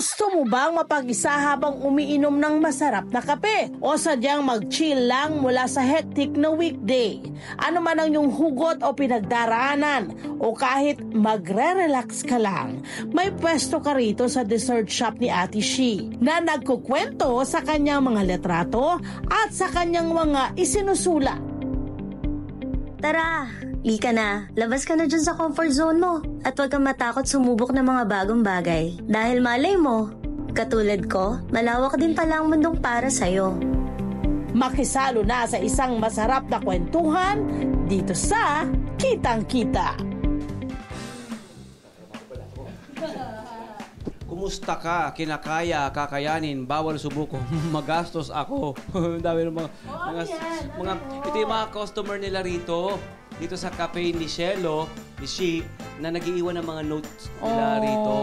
Gusto mo bang mapag-isa habang umiinom ng masarap na kape? O sadyang mag-chill lang mula sa hectic na weekday? Ano man ang iyong hugot o pinagdaraanan, o kahit magre-relax ka lang, may pwesto ka rito sa dessert shop ni Ate Shi na nagkukwento sa kanyang mga litrato at sa kanyang mga isinusulat. Tara, lika na. Labas ka na dyan sa comfort zone mo. At huwag kang matakot sumubok ng mga bagong bagay. Dahil malay mo, katulad ko, malawak din pala ang mundong para sa'yo. Makisalo na sa isang masarap na kwentuhan dito sa Kitang Kita. Kumusta ka? Kinakaya, kakayanin, bawal subuko. Magastos ako. Ang dami ng ito yung mga customer nila rito. Dito sa cafe ni Shelo, ni Shi, na nag-iiwan ng mga notes nila rito.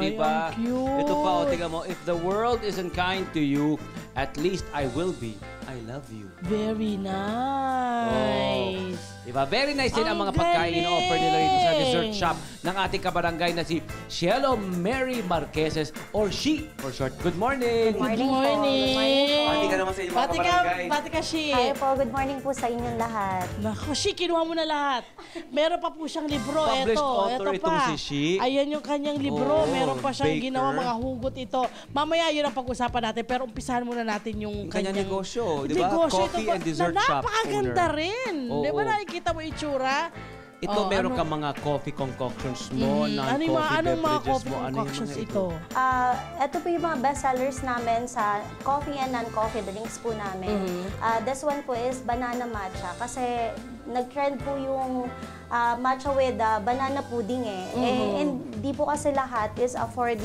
Diba? Ito pa, tingnan mo, if the world isn't kind to you, at least I will be. I love you. Very nice. Diba? Very nice din ang mga pagkain na offer nila rito sa dessert shop ng ating kabarangay na si Shelo Mary Marqueses or Shi for short. Good morning! Good morning. Pati ka naman sa inyong mga kabarangay. Pati ka, Shi. Hi po, good morning po sa inyong lahat. Naku, Shi, kinuha mo na lahat. Meron pa po siyang libro. Published author ito itong pa. si Shi. Ayan yung kanyang libro. Meron pa siyang baker. ginawa mga hugot ito. Mamaya yun ang pag-usapan natin. Pero umpisahan muna natin yung kanyang negosyo, di ba? Negosyo Coffee ito, and dessert shop napakaganda owner. rin. Oo. Di ba nakikita mo itsura? Ito, meron ka mga coffee concoctions mo, non-coffee Anong mga beverages coffee mo. Ano yung concoctions mga ito? Ito po yung mga bestsellers namin sa coffee and non-coffee drinks po namin. This one po is banana matcha kasi nag-trend po yung matcha with banana pudding and di po kasi lahat is afford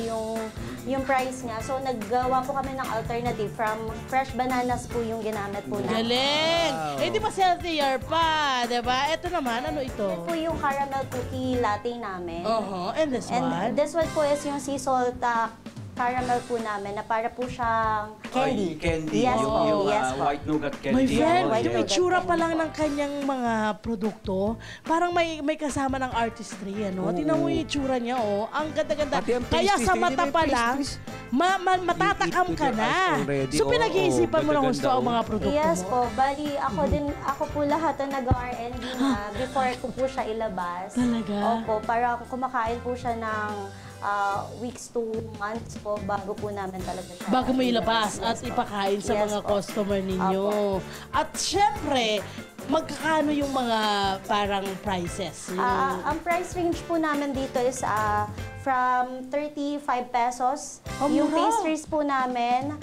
yung price niya. So naggawa po kami ng alternative from fresh bananas po yung ginamit po namin. Galing! Eh, di ba healthier pa, di ba? Ito naman, ano ito? Ito po yung caramel cookie latte namin. And this one? And this one po is yung sea salt caramel po namin na para po siyang candy. Candy. Yes po, yung yes po. white nougat candy. My friend, white yung nougat itsura pa candy lang po. ng kanyang mga produkto, parang may kasama ng artistry, ano? Oo. Tingnan mo yung itsura niya, oh. Ang ganda-ganda. Pati ang Kaya pastries, sa hindi mata may pa lang, pastries. matatakam You eat ka with your na. eyes already. So, Oo, pinag-iisipan mo ng ganda-ganda, gusto ang mga produkto Yes mo? po, bali ako po lahat na nag-R&D na before ko po siya ilabas. Talaga? Opo, para kumakain po siya ng weeks to months po bago po namin talaga siya. Bago mo ilabas at Yes po. ipakain sa Yes mga po. customer ninyo. At syempre, magkakano yung mga parang prices? Ang price range po namin dito is from 35 pesos. Yung mura. pastries po namin,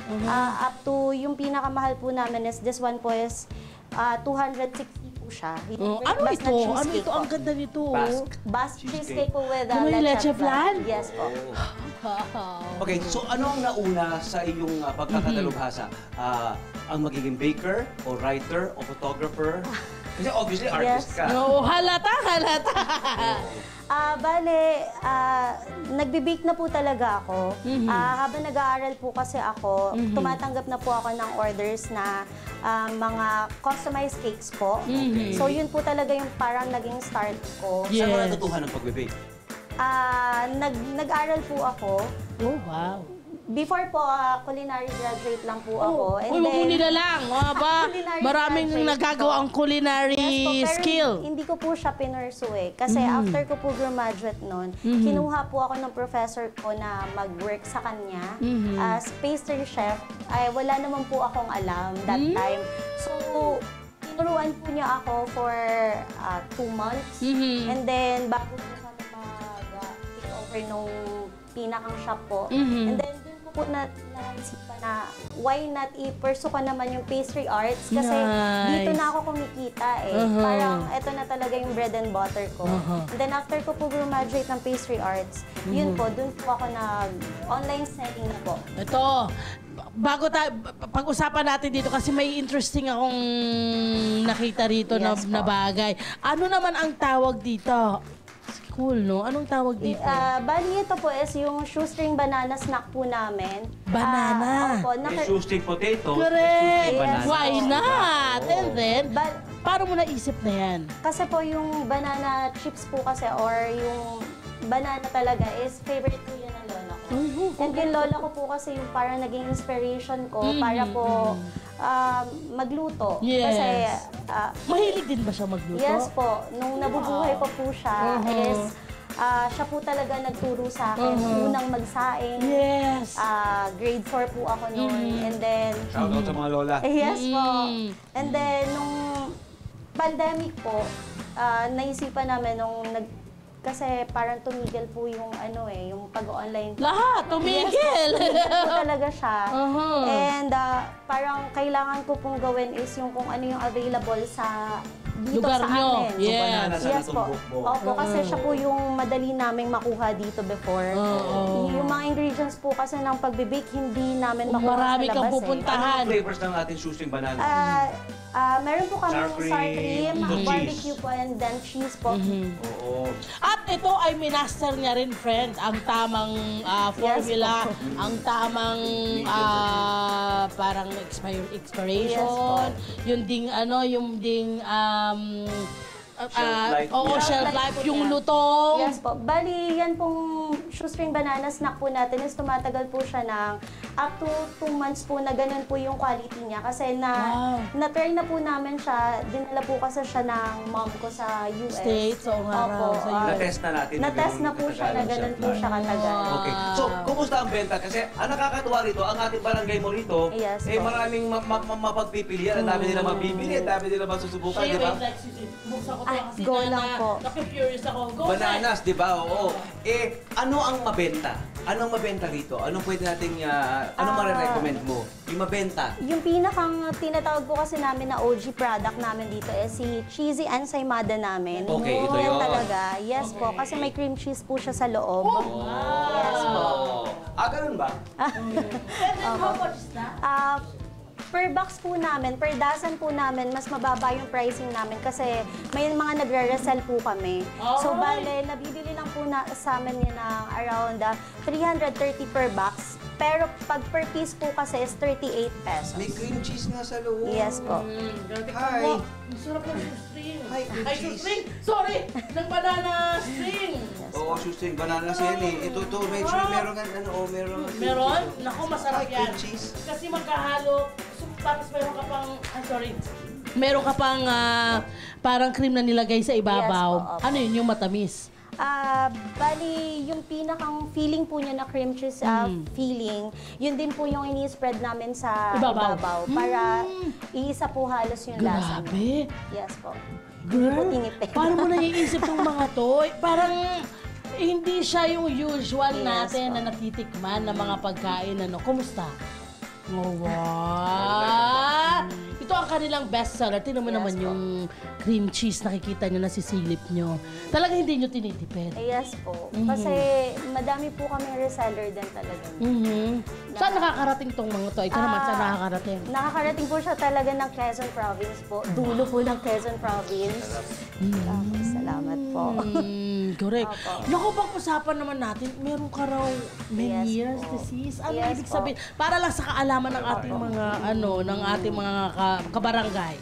up to yung pinakamahal po namin is this one po is 260 po siya. Ano Basket ito? cheesecake Ano ito? po. Ang ganda nito. Basque cheesecake po with Ano yung leche flan? Yes po. Okay, so ano ang nauna sa iyong pagkakadalubhasa? Ang magiging baker, o writer, o photographer? Kasi obviously artist ka. No, halata. Bale, nagbe-bake na po talaga ako. Habang nag-aaral po kasi ako, tumatanggap na po ako ng orders na mga customized cakes po. So yun po talaga yung parang naging start ko. Saan mo Yes. natutuhan ng pagbe-bake? Nag-aral po ako. Oh, wow. Before po, culinary graduate lang po ako. Uy, wag mo nila lang. Culinary Maraming graduate nagagawa po. ang culinary Yes po, pero skill. hindi ko po siya pinursue. Kasi after ko po graduate nun, kinuha po ako ng professor ko na mag-work sa kanya. As pastry chef, ay wala naman po akong alam that time. So, tinuruan po niya ako for 2 months. And then, bago po siya mag-take over nung pinakang shop po. And then, dun ko po naisipan na why not i-pursue ko naman yung pastry arts kasi Nice. dito na ako kumikita Parang eto na talaga yung bread and butter ko. And then after ko po graduate ng pastry arts, yun po, dun po ako online selling na po. Ito, bago pag-usapan natin dito kasi may interesting akong nakita rito Yes na po. bagay. Ano naman ang tawag dito? Cool, no? Anong tawag dito? Bali ito po is yung shoestring banana snack po namin. Banana. Opo, May shoestring potato, Correct! banana. Why not? Oo. And then, Ba- paano mo naisip na yan? kasi po yung banana chips po kasi or yung banana talaga is favorite po yan ng lolo ko. And yung lola ko po kasi yung parang naging inspiration ko para po magluto. Yes. Kasi, Mahilig din ba siya magluto? yes po, nung nabubuhay pa po siya is siya po talaga nagturo sa akin. Unang magsaing. Yes. Grade 4 po ako noon. And then, Shout out sa mga lola. yes po. And then, nung pandemic po, naisipan namin kasi parang tumigil po yung yung pag-online. Lahat, tumigil. Tumigil po talaga siya. Uh-huh. And parang kailangan ko pong gawin is yung kung ano yung available sa dito Lugar sa nyo. amin. Yes. Yes po. Opo, kasi siya po yung madali naming makuha dito before. Yung mga ingredients po kasi ng pagbe-bake, hindi namin makuha Marami sa kang labas pupuntahan. Anong flavors ng ating shoestring banana? Meron po kami Sour sour cream, cream, barbecue po, and then cheese po. Oo. At ito ay minaster niya rin, friend, ang tamang formula, Yes, ang tamang parang expiration, yung ding Shelf life. oo, Shelf shelf life life, po yung yan. lutong. Yes po. Bali, yan pong shoestring banana snack po natin is tumatagal po siya ng up to 2 months po na ganun po yung quality niya. Kasi na-try na po namin siya, dinala po kasi siya ng mom ko sa US. States, oo nga raw, sa US. Na-test na natin. Na-test na po siya na ganun po siya katagal. Okay. So, kumusta ang benta? Kasi ang nakakatuwa rito, ang ating barangay mo rito, Yes, eh po. maraming mapagpipilian. Ang dami nila mabibili, ang dami nila masusubukan, di ba? Buksan ko to kasi go lang po. Naku-curious ako. Go, Bananas, di ba? Oo. Eh, ano ang mabenta? Ano ang mabenta rito? Anong pwede nating, anong marirecommend mo? Yung mabenta. Yung pinakang tinatawag po kasi namin na OG product namin dito is si Cheesy Ensaymada namin. Okay, ito Yan yun. talaga. Yes po, kasi may cream cheese po siya sa loob. Yes po. Ganun ba? How much is that? Per box po namin, per dozen po namin, mas mababa yung pricing namin kasi may mga nagre-resell po kami. So, bale, nabibili lang po sa amin yan ng around 330 per box. Pero pag per piece po kasi is 38 pesos. May cream cheese nga sa loob. Yes po. Hi. Ang sarap ng shoestring. Hi, cream Ay, cheese. shoestring! Sorry! Ng banana string! Oo, shoestring. Bananas yan eh. Ito, medyo meron nga, meron. Meron? Naku, masarap Ay, yan. cream cheese. Kasi magkahalo. Tapos meron ka pang, meron ka pang parang cream na nilagay sa ibabaw. Yes po, opo. Ano yun, yung matamis? Bali, yung pinakang feeling po niya na cream cheese feeling, yun din po yung ini-spread namin sa ibabaw para iisa po halos yung lasa. Grabe! Yes po. Girl, Tinipid. paano mo naiisip ng mga to? Parang hindi siya yung usual Yes, natin po. na natitikman na mga pagkain. Kumusta? Oh, wow! Ito ang kanilang bestseller. Tingnan mo Yes, naman po. yung cream cheese. Nakikita nyo, nasisilip nyo. Talaga hindi nyo tinitipid. Yes po. Kasi madami po kami reseller din talaga. Saan nakakarating tong mga to? Ikaw naman, saan nakakarating? Nakakarating po siya talaga ng Quezon Province po. Dulo po ng Quezon Province. Salamat po. Correct. Opo. Naku, pag-usapan naman natin, meron ka raw Meniere's Yes po. disease. Ano Yes ibig po. sabihin? Para lang sa kaalaman ng ating mga, ng ating mga kabarangay.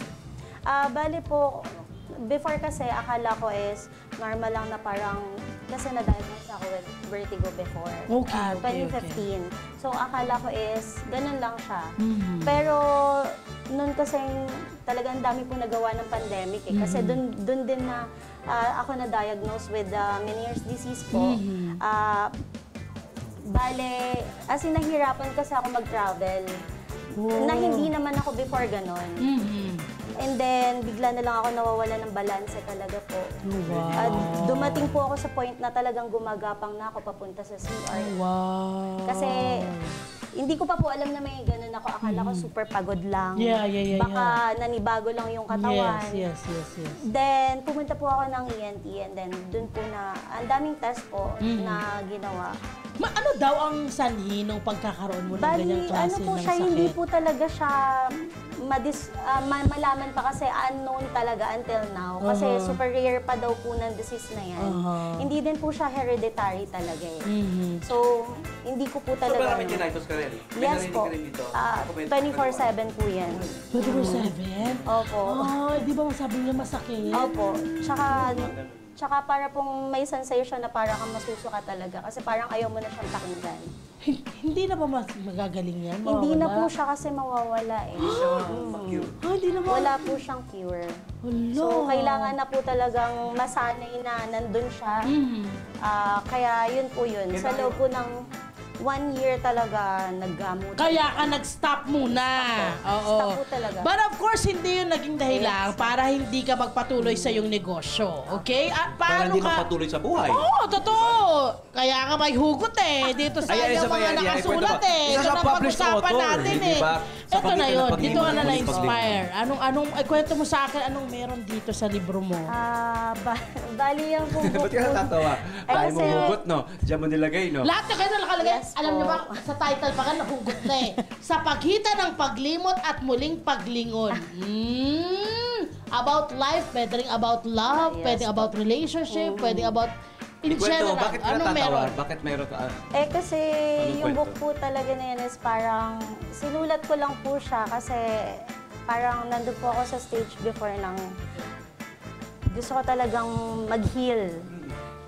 Bali po, before kasi akala ko is normal lang na parang, kasi na-diagnose ako with vertigo before. Okay, 2015. So akala ko is, ganun lang siya. Pero noon kasi talagang dami po nagawa ng pandemic eh. Kasi dun din na ako na-diagnose with Meniere's disease po. Bale, as in nahirapan kasi ako mag-travel. Na hindi naman ako before ganon. And then, bigla na lang ako nawawala ng balanse talaga po. Wow. Dumating po ako sa point na talagang gumagapang na ako papunta sa CR. Wow. Kasi, hindi ko pa po alam na may ganun ako. Akala ko super pagod lang. Yeah. Baka nanibago lang yung katawan. Yes. Then, pumunta po ako ng ENT and then dun po na, ang daming test po na ginawa. Ano daw ang sanhi ng pagkakaroon mo ng ganyang Bali, klase po ng siya, sakit? hindi po talaga siya malaman pa kasi unknown talaga until now. Kasi super rare pa daw po ng disease na yan. Hindi din po siya hereditary talaga eh. So, hindi ko po So, talaga. marami tinnitus ka rin? May Yes narinig po. ka rin dito? 24/7 po yan. 24/7? Opo. Ay, di ba masabi niya masakit? Opo. Tsaka, Tsaka para pong may sensation na para kang masusuka talaga kasi parang ayaw mo na siyang pakinggan. Hindi na ba magagaling yan? Hindi na po Mawawala? siya kasi mawawala eh. Hindi na ba? Wala po siyang cure. Hala. So, kailangan na po talagang masanay na nandun siya. Kaya yun po yun. Sa loob po ng 1 year talaga naggamot. Kaya ka nag-stop muna. Oo. Stop po talaga. But of course, hindi yun naging dahilan para hindi ka magpatuloy sa iyong negosyo. Okay? At Para paano hindi ka... magpatuloy sa buhay. Oo, totoo. Kaya nga may hugot eh. Dito sa Ay, yung isa pa mga yan, nakasulat kwento eh. mo. Isa Ito siyang na published pag-usapan author, natin di eh. ba? Sa Ito na pagitan ng yun. paglimot Dito ka na at na-inspire. Anong, kwento mo sa akin, anong meron dito sa libro mo? Bali yung pong book Ba't ka po. natatawa? Ay, Tayo mo kasi- hugot, no? Diyan mo nilagay, no? Lahat na kayo na nakalagay. Yes Alam niyo po. ba, sa title pa ka, nahugot na eh. Sa pagitan ng paglimot at muling paglingon. About life, pwedeng about love, Yes pwedeng about relationship, pwedeng about in Ikwento mo, general. bakit ka Anong natatawa? meron? Bakit meron ka? Kasi Anong yung kwento? book po talaga na yun is parang sinulat ko lang po siya kasi parang nandun po ako sa stage before ng gusto ko talagang mag-heal.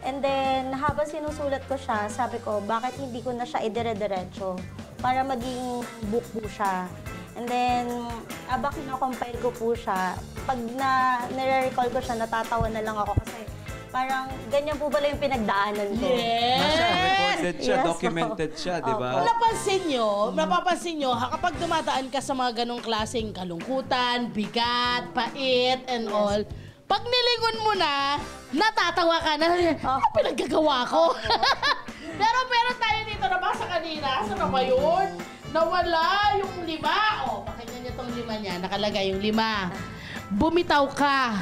And then, habang sinusulat ko siya, sabi ko, bakit hindi ko na siya idire-diretso para maging book po siya. And then, habang kino-compile ko po siya, pag nare-recall ko siya, natatawa na lang ako kasi parang ganyan po pala yung pinagdaanan ko. Nasa recorded siya, Yes, documented siya, di ba? Opo. Napapansin nyo, kapag dumadaan ka sa mga ganong klaseng kalungkutan, bigat, pait, and all, pag nilingon mo na, natatawa ka na, ano pinaggagawa ko? Pero meron tayo dito, nabasa kanina, saan na ba yun? Nawala yung 5. O, pakinggan nyo tong 5 niya, nakalagay yung 5. Bumitaw ka,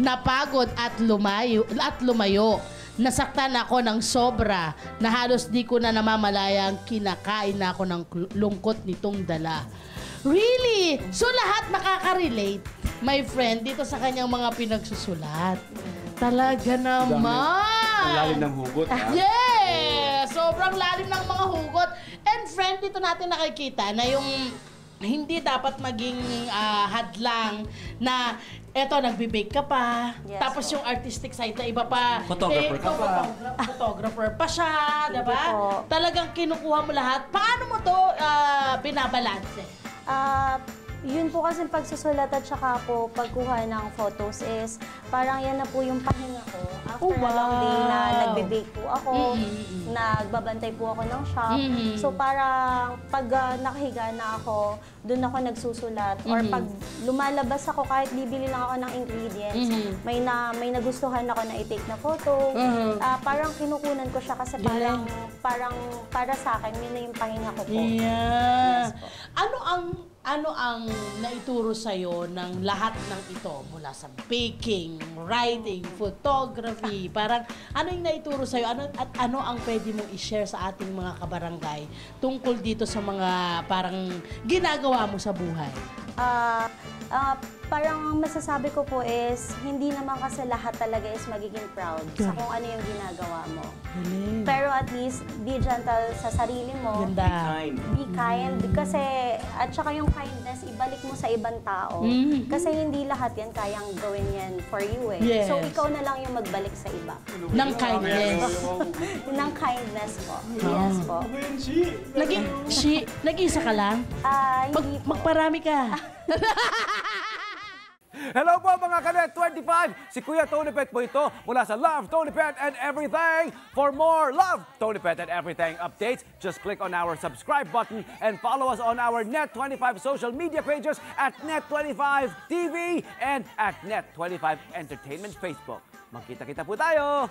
napagod at lumayo. Nasaktan ako ng sobra na halos di ko na namamalayang kinakain na ako ng lungkot nitong dala. Really? So lahat nakaka-relate, my friend, dito sa kanyang mga pinagsusulat. Talaga naman! Ang lalim ng hugot, ha? Yes! Sobrang lalim ng mga hugot. And friend, dito natin nakikita na yung hindi dapat maging hadlang na eto, nagbe-bake ka pa, Yes, tapos yung artistic side na iba pa. Photographer ka pa. Photographer pa siya, diba? po. Talagang kinukuha mo lahat. Paano mo to binabalanse? Yun po kasi pagsusulat at saka po pagkuha ng photos is parang yan na po yung pahinga ko. After a long day na nagbe-bake po ako, nagbabantay po ako ng shop. So parang pag nakahiga na ako, doon ako nagsusulat. Or pag lumalabas ako, kahit bibili lang ako ng ingredients, may nagustuhan ako na i-take na photo. Parang kinukunan ko siya kasi parang para sa akin, yun na yung pahinga ko po. Yeah. Yes po. Ano ang naituro sa'yo ng lahat ng ito? Mula sa baking, writing, photography, parang ano yung naituro sa'yo? At ano ang pwede mong i-share sa ating mga kabarangay tungkol dito sa mga parang ginagawa mo sa buhay? Parang masasabi ko po is, hindi naman kasi lahat talaga is magiging proud sa kung ano yung ginagawa mo. Pero at least, be gentle sa sarili mo. Ganda. Be kind. Kasi, at saka yung kindness, ibalik mo sa ibang tao. Kasi hindi lahat yan kayang gawin yan for you eh. Yes. So, ikaw na lang yung magbalik sa iba. Ng kindness. Ng kindness po. Yes po. Nag-isa ka lang? Hindi po. Magparami ka. Hello po mga Kanet 25! Si Kuya Tony Pet po ito mula sa Love, Tony Pet and Everything. For more Love, Tony Pet and Everything updates, just click on our subscribe button and follow us on our Net25 social media pages at Net25 TV and at Net25 Entertainment Facebook. Magkita-kita po tayo!